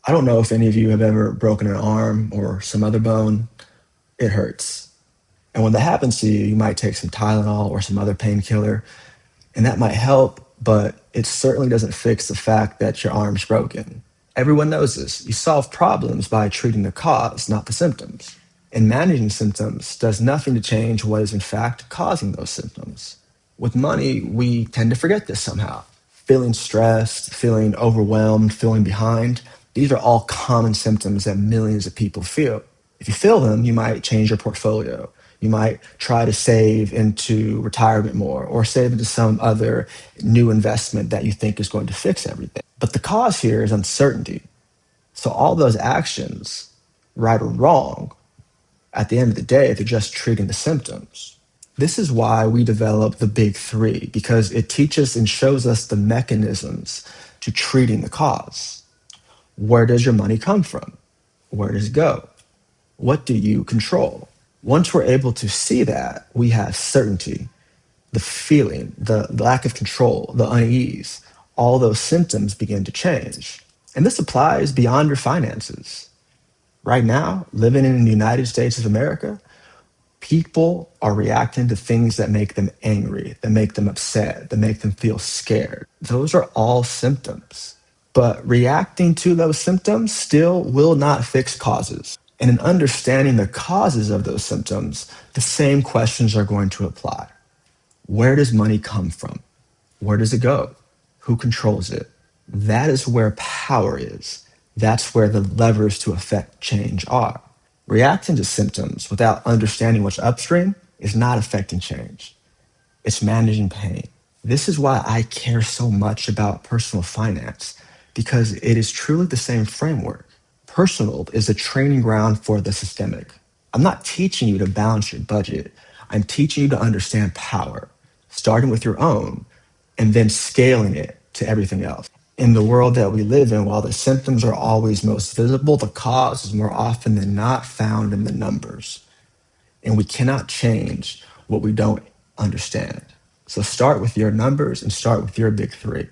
I don't know if any of you have ever broken an arm or some other bone. It hurts. And when that happens to you, you might take some Tylenol or some other painkiller, and that might help, but it certainly doesn't fix the fact that your arm's broken. Everyone knows this. You solve problems by treating the cause, not the symptoms. And managing symptoms does nothing to change what is in fact causing those symptoms. With money, we tend to forget this somehow. Feeling stressed, feeling overwhelmed, feeling behind, these are all common symptoms that millions of people feel. If you feel them, you might change your portfolio. You might try to save into retirement more or save into some other new investment that you think is going to fix everything. But the cause here is uncertainty. So all those actions, right or wrong, at the end of the day, they're just treating the symptoms. This is why we develop the big three, because it teaches and shows us the mechanisms to treating the cause. Where does your money come from? Where does it go? What do you control? Once we're able to see that, we have certainty, the feeling, the lack of control, the unease, all those symptoms begin to change. And this applies beyond your finances. Right now, living in the United States of America, people are reacting to things that make them angry, that make them upset, that make them feel scared. Those are all symptoms. But reacting to those symptoms still will not fix causes. And in understanding the causes of those symptoms, the same questions are going to apply. Where does money come from? Where does it go? Who controls it? That is where power is. That's where the levers to affect change are. Reacting to symptoms without understanding what's upstream is not affecting change. It's managing pain. This is why I care so much about personal finance, because it is truly the same framework. Personal is a training ground for the systemic. I'm not teaching you to balance your budget. I'm teaching you to understand power, starting with your own and then scaling it to everything else. In the world that we live in, while the symptoms are always most visible, the cause is more often than not found in the numbers. And we cannot change what we don't understand. So start with your numbers and start with your big three.